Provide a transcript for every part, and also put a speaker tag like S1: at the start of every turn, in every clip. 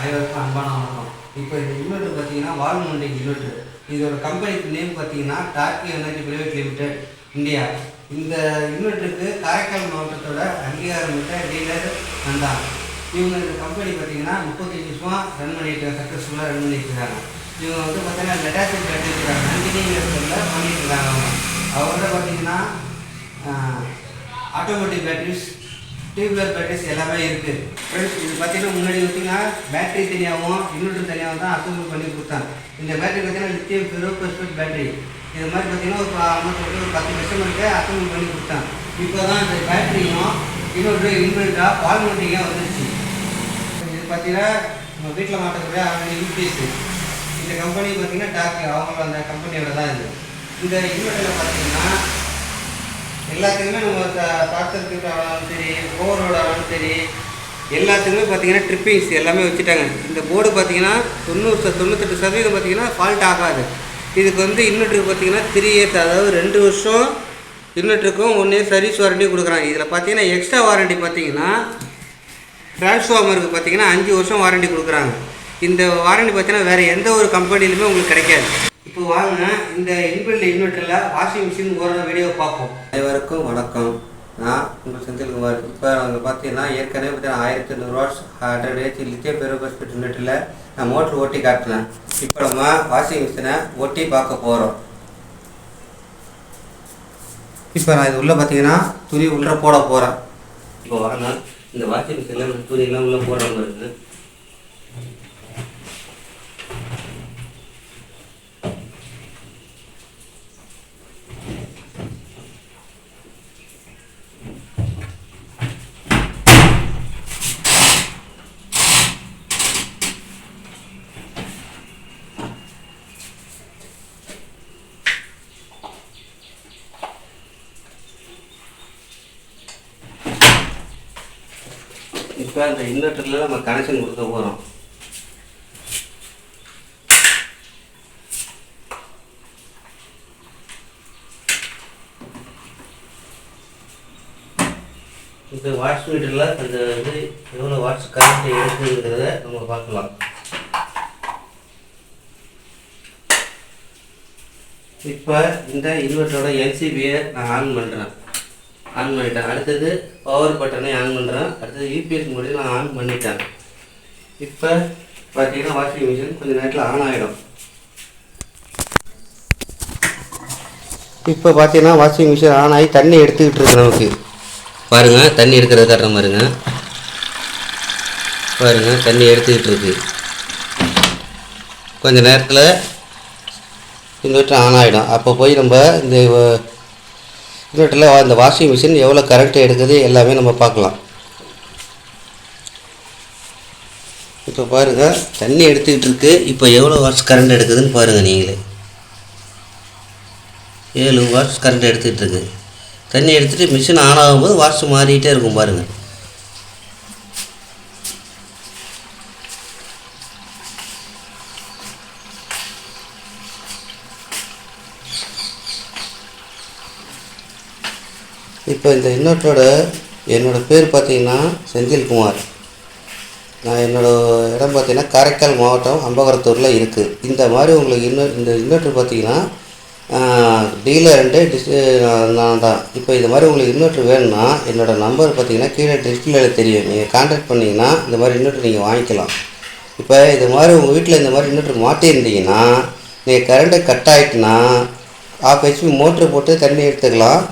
S1: அனைவருக்கும் அன்பான வணக்கம். இப்போ இந்த இன்வெர்டர் பார்த்தீங்கன்னா வால் மவுண்டிங் இன்வெர்டர். இதோட கம்பெனி நேம் பார்த்தீங்கன்னா டார்கி எனர்ஜி பிரைவேட் லிமிடெட் இந்தியா. இந்த இன்வெர்டருக்கு காரைக்கால் மாவட்டத்தோட அங்கீகாரம் பெற்ற டீலர் நான் தான். இவங்க இந்த கம்பெனி பார்த்தீங்கன்னா 35 வருஷமாக ரன் பண்ணிட்டு சக்ஸஸ்ஃபுல்லாக ரன் பண்ணிட்டு இருக்காங்க. இவங்க வந்து பார்த்தீங்கன்னா லெட்டாசிட் பேட்டரி இருக்காங்க, நந்தினிங்கிறதுல பண்ணிட்டு இருக்காங்க. அவங்கள்ட்ட பார்த்தீங்கன்னா ஆட்டோமேட்டிக் பேட்டரிஸ், டியூப்லர் பேட்டரிஸ் எல்லாமே இருக்குது. ஃப்ரெண்ட்ஸ், இது பார்த்தீங்கன்னா முன்னாடி பார்த்தீங்கன்னா பேட்டரி தனியாகவும் இன்வெர்டர் தனியாகவும் தான் அசம்பிள் பண்ணி கொடுத்தாங்க. இந்த பேட்டரி பார்த்தீங்கன்னா லித்தியம் ஃபெரோபாஸ்பேட் பேட்டரி. இது மாதிரி பார்த்தீங்கன்னா ஒரு 10 கஸ்டமருக்கு அசம்பிள் பண்ணி கொடுத்தாங்க. இப்போ தான் இந்த பேட்டரியும் இன்வெர்டராக வால் மவுண்டிங்காக வந்துருச்சு. இது பார்த்தீங்கன்னா நம்ம வீட்டில் மாட்டக்கூடிய யூபிஎஸ். இந்த கம்பெனி பார்த்தீங்கன்னா டார்கி, அவங்க அந்த கம்பெனியோட தான் இது. இந்த இன்வெர்டரில் பார்த்தீங்கன்னா எல்லாத்துக்குமே நம்ம பார்த்துருக்கு ஆனாலும் சரி, ஓவரோட ஆனாலும் சரி, எல்லாத்துக்குமே பார்த்தீங்கன்னா ட்ரிப்பிங்ஸ் எல்லாமே வச்சுட்டாங்க. இந்த போர்டு பார்த்தீங்கன்னா 98% பார்த்தீங்கன்னா ஃபால்ட் ஆகாது. இதுக்கு வந்து இன்வெர்டருக்கு பார்த்தீங்கன்னா 3 இயர்ஸ், அதாவது 2 வருஷம் இன்வெர்டருக்கும் 1 இயர் சர்வீஸ் வாரண்டி கொடுக்குறாங்க. இதில் பார்த்தீங்கன்னா எக்ஸ்ட்ரா வாரண்டி பார்த்தீங்கன்னா டிரான்ஸ்ஃபார்மருக்கு பார்த்தீங்கன்னா 5 வருஷம் வாரண்டி கொடுக்குறாங்க. இந்த வாரண்டி பார்த்தீங்கன்னா வேறு எந்த ஒரு கம்பெனிலுமே உங்களுக்கு கிடைக்காது. இப்போ வாங்க இந்த இன்பில்ட் இன்வெர்டரில் வாஷிங் மிஷின் ஓடுற வீடியோ பார்ப்போம். அனைவருக்கும் வணக்கம். நான் உங்கள் செந்தில்குமார். இப்போ அவங்க பார்த்தீங்கன்னா ஏற்கனவே பார்த்தீங்கன்னா 1500 வாட்ஸ் 100 H லித்தியம் ஃபெரோபாஸ்பேட் இன்வெர்டரில் நான் மோட்ரு ஓட்டி காட்டினேன். இப்போ நம்ம வாஷிங் மிஷினை ஓட்டி பார்க்க போகிறோம். இப்போ நான் இது உள்ளே பார்த்தீங்கன்னா துணி உள்ளே போட போகிறேன். இப்போ வாங்க இந்த வாஷிங் மிஷினில் துணியெல்லாம் உள்ளே போடுற மாதிரி இருக்குது. இப்போ அந்த இன்வெர்டரில் நம்ம கனெக்ஷன் கொடுக்க போகிறோம். இப்போ வாட்ஸ் மீட்டரில் அந்த இது எவ்வளோ வாட்ஸ் கரண்ட் எடுக்குங்கிறத நம்ம பார்க்கலாம். இப்போ இந்த இன்வெர்டரோட எல்சிபியை நான் ஆன் பண்ணிட்டேன். அடுத்தது பவர் பட்டனை ஆன் பண்ணுறேன். அடுத்தது யூபிஎஸ் மோடில் நான் ஆன் பண்ணிட்டேன். இப்போ பார்த்தீங்கன்னா வாஷிங் மிஷின் கொஞ்சம் நேரத்தில் ஆன் ஆகிடும். இப்போ பார்த்தீங்கன்னா வாஷிங் மிஷின் ஆன் ஆகி தண்ணி எடுத்துக்கிட்டு இருக்கு. நமக்கு பாருங்கள், தண்ணி எடுக்கிறத காட்டுற மாதிரிங்க. பாருங்கள், தண்ணி எடுத்துக்கிட்டு இருக்கு. கொஞ்சம் நேரத்தில் இன்வெர்டர் ஆன் ஆகிடும். அப்போ போய் நம்ம இந்த இன்வெர்டரில் அந்த வாஷிங் மிஷின் எவ்வளோ கரண்ட் எடுக்குது எல்லாமே நம்ம பார்க்கலாம். இப்போ பாருங்கள், தண்ணி எடுத்துக்கிட்டு இருக்கு. இப்போ எவ்வளோ வாட்ஸ் கரண்ட் எடுக்குதுன்னு பாருங்கள் நீங்களே. 7 வாட்ஸ் கரண்ட் எடுத்துக்கிட்டு இருக்கு. தண்ணி எடுத்துகிட்டு மிஷின் ஆன் ஆகும்போது வாட்ஸ் மாறிக்கிட்டே இருக்கும் பாருங்கள். இப்போ இந்த இன்வெர்டரோட என்னோடய பேர் பார்த்தீங்கன்னா செந்தில்குமார். நான் என்னோடய இடம் பார்த்தீங்கன்னா காரைக்கால் மாவட்டம் அம்பகரத்தூரில் இருக்குது. இந்த மாதிரி உங்களுக்கு இந்த இன்வெர்டர் பார்த்தீங்கன்னா டீலர் அண்டு நான் தான். இப்போ இது மாதிரி உங்களுக்கு இன்வெர்டர் வேணும்னா என்னோடய நம்பர் பார்த்தீங்கன்னா கீழே டிஸ்பிளேயில் தெரியும். நீங்கள் கான்டாக்ட் பண்ணிங்கன்னா இந்த மாதிரி இன்வெர்டர் நீங்கள் வாங்கிக்கலாம். இப்போ இது மாதிரி உங்கள் வீட்டில் இந்த மாதிரி இன்வெர்டர் மாட்டியிருந்தீங்கன்னா நீங்கள் கரண்ட்டு கட் ஆகிட்டுனா 1/2 HP மோட்ரு போட்டு தண்ணி எடுத்துக்கலாம்.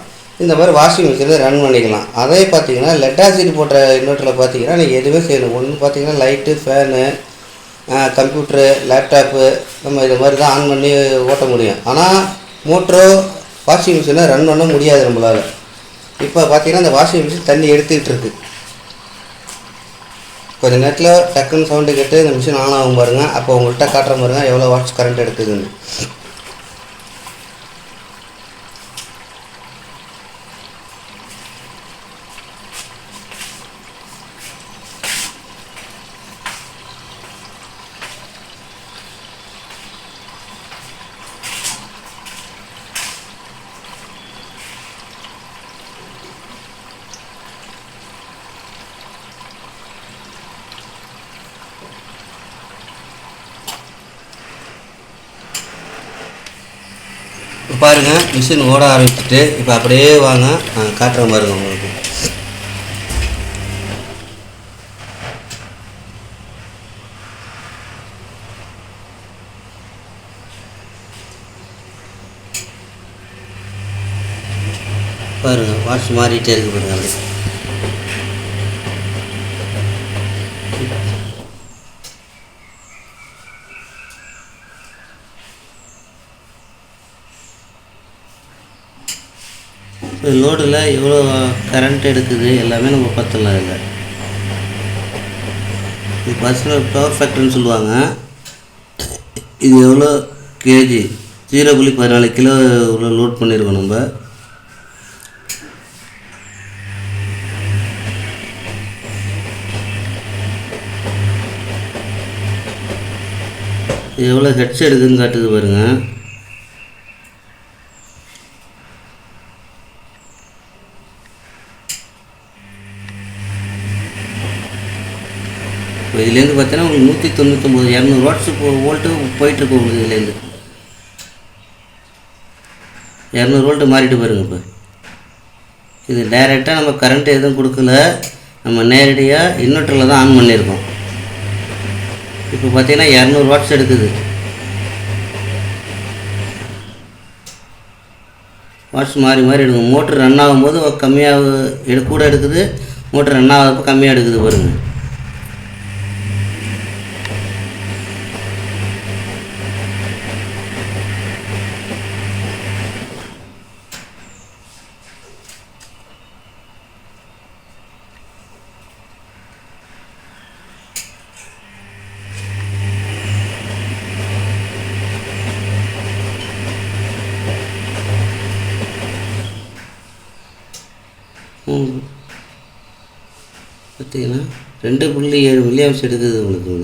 S1: இந்த மாதிரி வாஷிங் மிஷினில் ரன் பண்ணிக்கலாம். அதே பார்த்தீங்கன்னா லெட் ஆசிட் போட்ட இன்வெர்டரில் பார்த்தீங்கன்னா நீங்கள் எதுவுமே செய்யணும். ஒன்று பார்த்தீங்கன்னா லைட்டு, ஃபேனு, கம்ப்யூட்ரு, லேப்டாப்பு நம்ம இது மாதிரி தான் ஆன் பண்ணி ஓட்ட முடியும். ஆனால் மோட்டரோ வாஷிங் மிஷினை ரன் பண்ண முடியாது நம்மளால். இப்போ பார்த்தீங்கன்னா இந்த வாஷிங் மிஷின் தண்ணி எடுத்துக்கிட்டு இருக்குது. கொஞ்சம் நேரத்தில் டக்குன்னு சவுண்டு கேட்டு இந்த மிஷின் ஆன் ஆகும் பாருங்கள். அப்போ உங்கள்கிட்ட காட்டுற பாருங்கள் எவ்வளோ வாட்ஸ் கரண்ட் எடுக்குதுன்னு. பாருங்கள் மிஷின் ஓட ஆரம்பிச்சுட்டு இப்போ அப்படியே வாங்க நான் காட்டுறேன் பாருங்கள் உங்களுக்கு. பாருங்கள் வாட்ச் மாறிட்டே இருக்குது பாருங்கள் அப்படியே. லோடில் எவ்வளோ கரண்ட் எடுக்குது எல்லாமே நம்ம பார்த்துடலாம். இல்லை இது பர்சனல் பவர் ஃபேக்டர்னு சொல்லுவாங்க. இது எவ்வளோ கேஜி 0.14 கிலோ இவ்வளோ லோட் பண்ணியிருக்கோம் நம்ம. இது எவ்வளோ ஹெட்ஸ் எடுக்குதுன்னு காட்டுது பாருங்கள். இப்போ இதுலேருந்து பார்த்தீங்கன்னா உங்களுக்கு 199 200 வாட்ஸ் வோல்ட்டு போயிட்டுருக்கு உங்களுக்கு. இதுலேருந்து 200 வோல்ட்டு மாறிட்டு பாருங்கள். இப்போ இது டைரெக்டாக நம்ம கரண்ட் எதுவும் கொடுக்கல, நம்ம நேரடியாக இன்வெர்ட்டரில் தான் ஆன் பண்ணியிருக்கோம். இப்போ பார்த்தீங்கன்னா 200 வாட்ஸ் எடுக்குது. வாட்ஸ் மாறி மாறி எடுக்கும். மோட்ரு ரன் ஆகும்போது கம்மியாக கூட எடுக்குது, மோட்ரு ரன் ஆகிறப்போ கம்மியாக எடுக்குது பாருங்கள். பார்த்தீங்கன்னா 2.7 மில்லியாம்ஸ் எடுக்குது உங்களுக்கு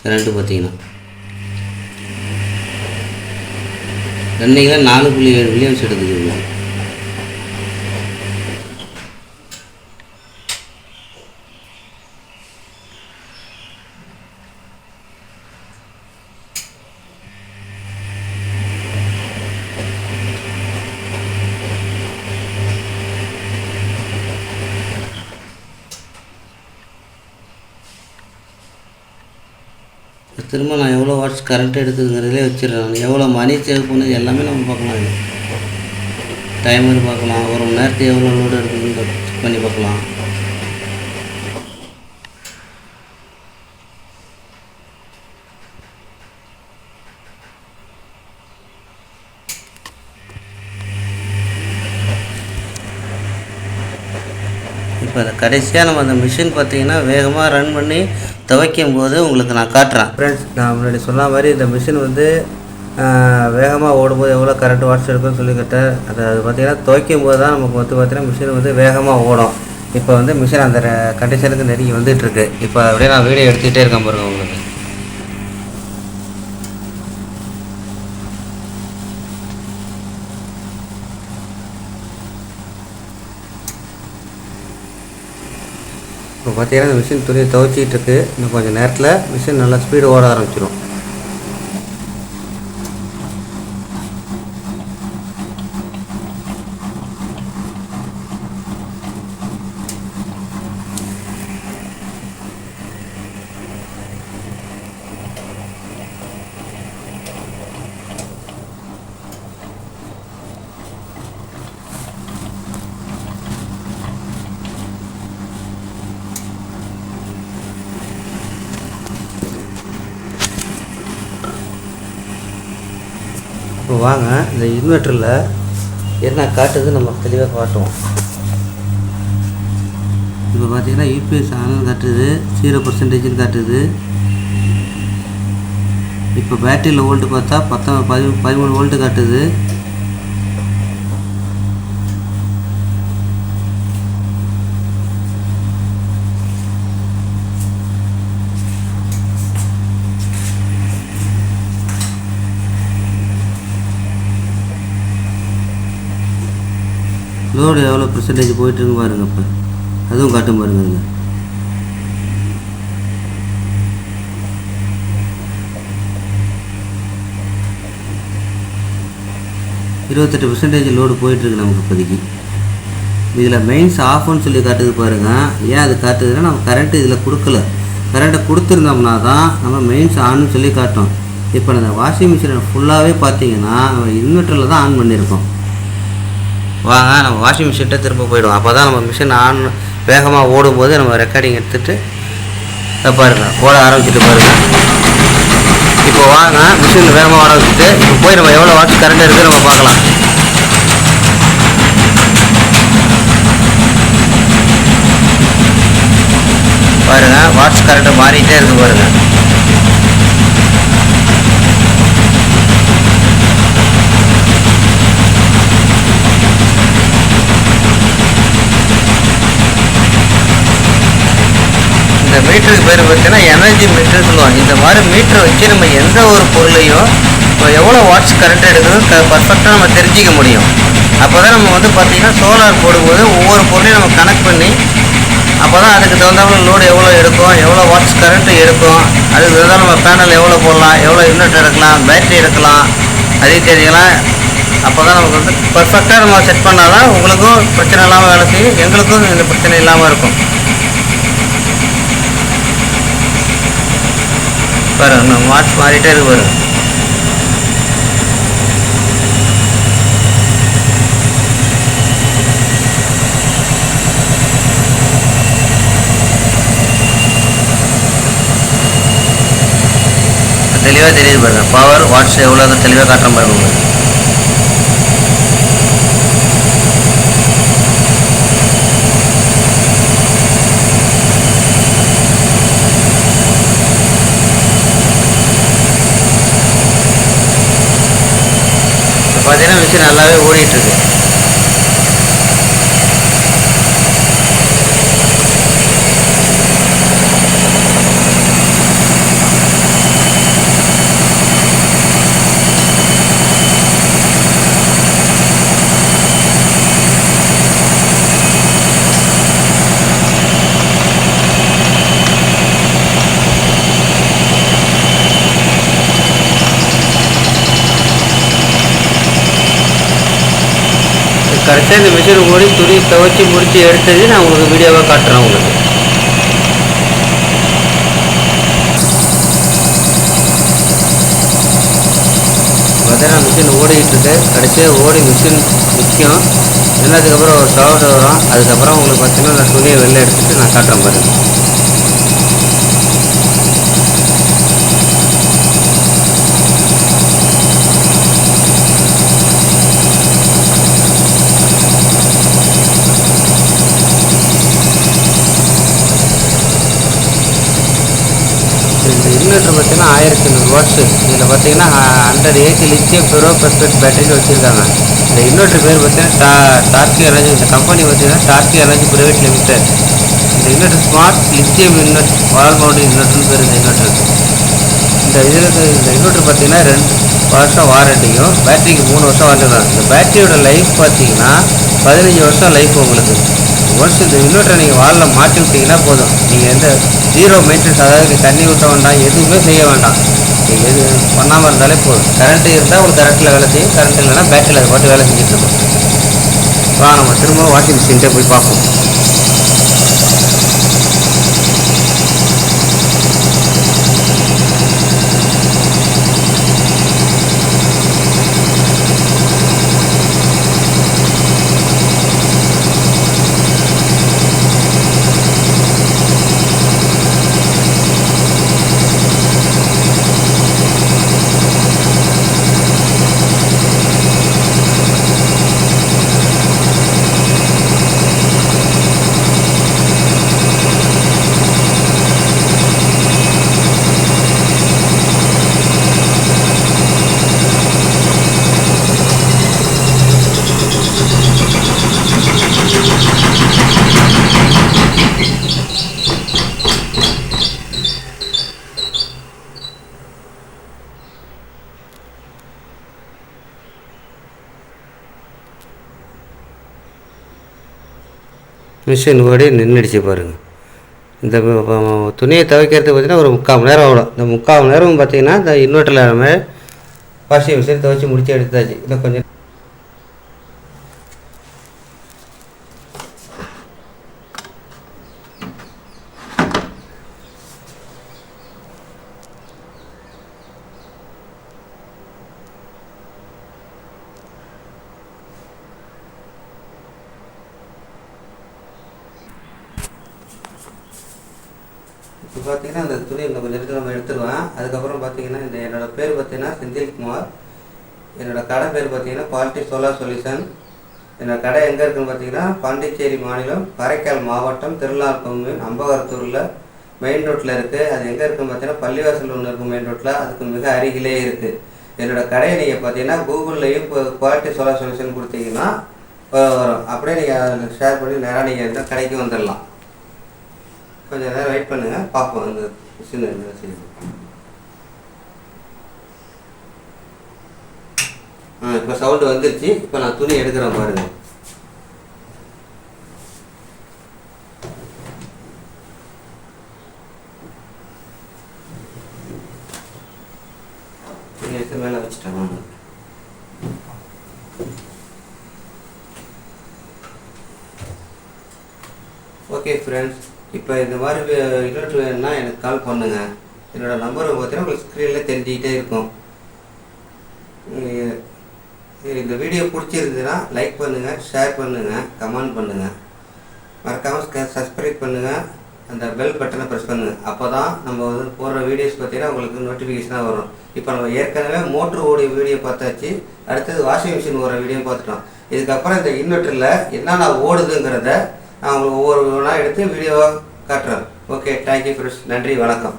S1: கரண்ட்டு. பார்த்தீங்கன்னா ரன்னிங்கில் 4.7 மில்லியாம்ஸ் எடுக்குது உங்களுக்கு. திரும்ப நான் எவ்வளோ வாட்ஸ் கரண்ட் எடுக்குதுங்கிறதுலே வச்சிடுறேன். எவ்வளோ மணி சேவ் பண்ணுது எல்லாமே நம்ம பார்க்கலாம். டைமர் பார்க்கலாம், ஒரு மணி நேரத்துக்கு எவ்வளோ லோடு இருக்குதுன்னு செக் பண்ணி பார்க்கலாம். இப்போ அதை கடைசியாக நம்ம அந்த மிஷின் பார்த்திங்கன்னா வேகமாக ரன் பண்ணி துவைக்கும் போது உங்களுக்கு நான் காட்டுறேன். ஃப்ரெண்ட்ஸ், நான் முன்னாடி சொன்ன மாதிரி இந்த மிஷின் வந்து வேகமாக ஓடும்போது எவ்வளோ கரண்ட் வாட்ஸ் எடுக்குன்னு சொல்லிக்கிட்டேன். அது பார்த்திங்கன்னா துவைக்கும் போது தான் நமக்கு வந்து பார்த்திங்கன்னா மிஷின் வந்து வேகமாக ஓடும். இப்போ வந்து மிஷின் அந்த கண்டிஷனுக்கு நெருங்கி வந்துட்டுருக்கு. இப்போ அப்படியே நான் வீடியோ எடுத்துக்கிட்டே இருக்கேன் பாருங்கள் உங்களுக்கு. இப்போ பார்த்தீங்கன்னா இந்த மிஷின் துணியை துவைச்சிக்கிட்டு இருக்குது. இன்னும் கொஞ்சம் நேரத்தில் மிஷின் நல்லா ஸ்பீடு ஓட ஆரம்பிச்சிடும். இப்போ வாங்க இந்த இன்வெர்ட்டரில் என்ன காட்டுது நம்ம தெளிவாக காட்டுவோம். இப்போ பார்த்தீங்கன்னா யூபிஎஸ் ஆனல் காட்டுது, 0% காட்டுது. இப்போ பேட்டரியில் வோல்ட்டு பார்த்தா 13 வோல்ட்டு காட்டுது. லோடு எவ்வளோ பெர்சன்டேஜ் போயிட்டுருக்கு பாருங்கள். இப்போ அதுவும் காட்டும் பாருங்கள். அதில் 28% லோடு போயிட்டுருக்கு நமக்கு இப்போதைக்கு. இதில் மெயின்ஸ் ஆஃப்னு சொல்லி காட்டுது பாருங்கள். ஏன் அது காட்டுதுன்னா நம்ம கரண்ட்டு இதில் கொடுக்கல. கரண்ட்டை கொடுத்துருந்தோம்னா தான் நம்ம மெயின்ஸ் ஆன்னு சொல்லி காட்டும். இப்போ அந்த வாஷிங் மிஷினை ஃபுல்லாகவே பார்த்தீங்கன்னா நம்ம இன்வெர்ட்டரில் தான் ஆன் பண்ணியிருக்கோம். வாங்க நம்ம வாஷிங் மிஷின்கிட்ட திரும்ப போயிடுவோம். அப்போ தான் நம்ம மிஷின் ஆன் வேகமாக ஓடும்போது நம்ம ரெக்கார்டிங் எடுத்துகிட்டு பாருங்கள் ஓட ஆரம்பிச்சுட்டு பாருங்கள். இப்போ வாங்க மிஷினில் வேகமாக ஓட வச்சுட்டு இப்போ போய் நம்ம எவ்வளோ வாட்ஸ் கரண்ட் இருக்குது நம்ம பார்க்கலாம். பாருங்கள் வாட்ஸ் கரண்ட்டு மாறிக்கிட்டே இருக்குது பாருங்கள். இந்த மீட்டருக்கு பேர் பார்த்தீங்கன்னா எனர்ஜி மீட்டர் சொல்லுவாங்க. இந்த மாதிரி மீட்டரை வச்சு நம்ம எந்த ஒரு பொருளையும் இப்போ எவ்வளோ வாட்ஸ் கரண்ட் எடுக்குதுன்னு பர்ஃபெக்டாக நம்ம தெரிஞ்சிக்க முடியும். அப்போ தான் நம்ம வந்து பார்த்திங்கன்னா சோலார் போடும்போது ஒவ்வொரு பொருளையும் நம்ம கனெக்ட் பண்ணி அப்போ தான் அதுக்கு தகுந்தாப்புல லோடு எவ்வளோ எடுக்கும், எவ்வளோ வாட்ஸ் கரண்ட்டு எடுக்கும், அதுக்கு தகுந்தால் நம்ம பேனல் எவ்வளோ போடலாம், எவ்வளோ இன்வெர்ட்டர் எடுக்கலாம், பேட்டரி எடுக்கலாம், அதையும் தெரியலாம். அப்போ தான் நமக்கு வந்து பர்ஃபெக்டாக நம்ம செட் பண்ணால் தான் உங்களுக்கும் பிரச்சனை இல்லாமல் வேலை செய்யும், எங்களுக்கும் இந்த பிரச்சனை இல்லாமல் இருக்கும். பாருங்க நம்ம வாட்ஸ் மாறிட்டே இருக்கு பாருங்க. தெளிவாக தெரியுது பாருங்க. பவர் வாட்ஸ் எவ்வளோ தெளிவாக காட்டுற பாருங்க உங்களுக்கு. பார்த்தீங்கன்னா மிஷின் நல்லாவே ஓடிட்டுருக்கு. கரெக்டாக இந்த மிஷின் ஓடி துணி துவைச்சி முடித்து எடுத்தது நான் உங்களுக்கு வீடியோவாக காட்டுறேன். உங்களுக்கு பார்த்தீங்கன்னா மிஷின் ஓடிக்கிட்டு இருக்கு. கடைசியாக ஓடி மிஷின் நிற்கும். அதுக்கப்புறம் ஒரு சவுண்ட் வரும். அதுக்கப்புறம் உங்களுக்கு பார்த்தீங்கன்னா நான் துணியை வெளில எடுத்துகிட்டு நான் காட்டுறேன் பாருங்க. இந்த இன்வெர்ட்டர் பார்த்தீங்கன்னா 1100 வாட்ஸு. இதில் பார்த்தீங்கன்னா 180 லித்தியம் பெரோபஸ்பேட் பேட்டரின்னு வச்சுருக்காங்க. இந்த இன்வெர்ட்டர் பேர் பார்த்தீங்கன்னா டார்கி எனர்ஜி. இந்த கம்பெனி பார்த்தீங்கன்னா டார்கி எனர்ஜி பிரைவேட் லிமிடெட். இந்த inverter smart lithium invert wall mount இன்வெர்ட்டர்னு பேர் இந்த இன்வெர்ட்டருக்கு. இந்த இன்வெர்ட்டர் பார்த்தீங்கன்னா 2 வருஷம் வாரண்டியும் பேட்டரிக்கு 3 வருஷம் வாரண்டி தான். இந்த பேட்டரியோட லைஃப் பார்த்தீங்கன்னா 15 வருஷம் லைஃப் உங்களுக்கு. ஒன்ஸ் இந்த இன்வெர்ட்டரை நீங்கள் வாலில் மாட்டி விட்டிங்கன்னா போதும். நீங்கள் எந்த ஜீரோ மெயின்டெனன்ஸ், அதாவது தண்ணி ஊற்ற வேண்டாம், எதுவுமே செய்ய வேண்டாம். நீங்கள் எது பண்ணாமல் இருந்தாலே போதும். கரண்ட்டு இருந்தால் உங்களுக்கு கரண்ட்டில் வேலை செய்யும், கரண்ட் இல்லைன்னா பேட்டரியில் அது பாட்டு வேலை செஞ்சுட்டு இருக்கும். நம்ம திரும்ப வாஷிங் மிஷின்கிட்ட போய் பார்ப்போம். மிஷின் ஓடி நின்றுடுச்சு பாருங்கள். இந்த துணியை துவைக்கிறதுக்கு பார்த்திங்கன்னா ஒரு 3/4 மணி நேரம் ஆகும். இந்த 3/4 மணி நேரம் பார்த்திங்கன்னா இந்த இன்வெர்ட்டரில் நம்ம வாஷிங் மிஷின் துவைச்சி முடிச்சு எடுத்தாச்சு. இன்னும் கொஞ்சம் இப்போ பார்த்தீங்கன்னா அந்த துணி இந்த கொஞ்சம் நேரத்தில் நம்ம எடுத்துருவேன். அதுக்கப்புறம் பார்த்தீங்கன்னா இந்த என்னோடய பேர் பார்த்தீங்கன்னா செந்தில்குமார். என்னோடய கடை பேர் பார்த்தீங்கன்னா குவாலிட்டி சோலார் சொல்யூஷன். என்னோடய கடை எங்கே இருக்குதுன்னு பார்த்தீங்கன்னா பாண்டிச்சேரி மாநிலம், காரைக்கால் மாவட்டம், திருநாள்கோவில், அம்பகரத்தூரில் மெயின் ரோட்டில் இருக்குது. அது எங்கே இருக்குதுன்னு பார்த்தீங்கன்னா பள்ளிவாசல் ஒன்று இருக்கும் மெயின் ரோட்டில், அதுக்கு மிக அருகிலே இருக்குது. என்னோடய கடையை நீங்கள் பார்த்தீங்கன்னா கூகுள்லேயும் இப்போ குவாலிட்டி சோலார் சொல்யூஷன் கொடுத்தீங்கன்னா வரும். அப்படியே நீங்கள் ஷேர் பண்ணி நேராக நீங்கள் இருந்தால் கடைக்கு வந்துடலாம். கொஞ்சம் நேரம் வெயிட் பண்ணுங்கள், பார்ப்போம் அந்த மிஷின் என்ன செய்யுது. இப்போ சவுண்டு வந்துருச்சு. இப்போ நான் துணி எடுக்கிறேன் பாருங்கள். துணி எடுத்து மேலே வச்சுட்டேன் நான். ஓகே ஃப்ரெண்ட்ஸ், இப்போ இந்த மாதிரி இன்வெர்டர் வேணும்னா எனக்கு கால் பண்ணுங்கள். என்னோடய நம்பர் பார்த்தீங்கன்னா உங்களுக்கு ஸ்க்ரீனில் தெரிஞ்சுக்கிட்டே இருக்கும். இந்த வீடியோ பிடிச்சிருந்ததுன்னா லைக் பண்ணுங்கள், ஷேர் பண்ணுங்கள், கமெண்ட் பண்ணுங்கள். மறக்காமல் சப்ஸ்கிரைப் பண்ணுங்கள், அந்த பெல் பட்டனை ப்ரெஸ் பண்ணுங்கள். அப்போ தான் நம்ம வந்து போடுற வீடியோஸ் பார்த்தீங்கன்னா உங்களுக்கு நோட்டிஃபிகேஷனாக வரும். இப்போ நம்ம ஏற்கனவே மோட்ரு ஓடிய வீடியோ பார்த்தாச்சு, அடுத்தது வாஷிங் மிஷின் ஓடுற வீடியோ பார்த்துட்டோம். இதுக்கப்புறம் இந்த இன்வெர்ட்டரில் என்னென்ன ஓடுதுங்கிறத நான் உங்களுக்கு ஒவ்வொரு நாள் எடுத்து வீடியோவாக காட்டுறேன். Okay, thank you friends. நன்றி, வணக்கம்.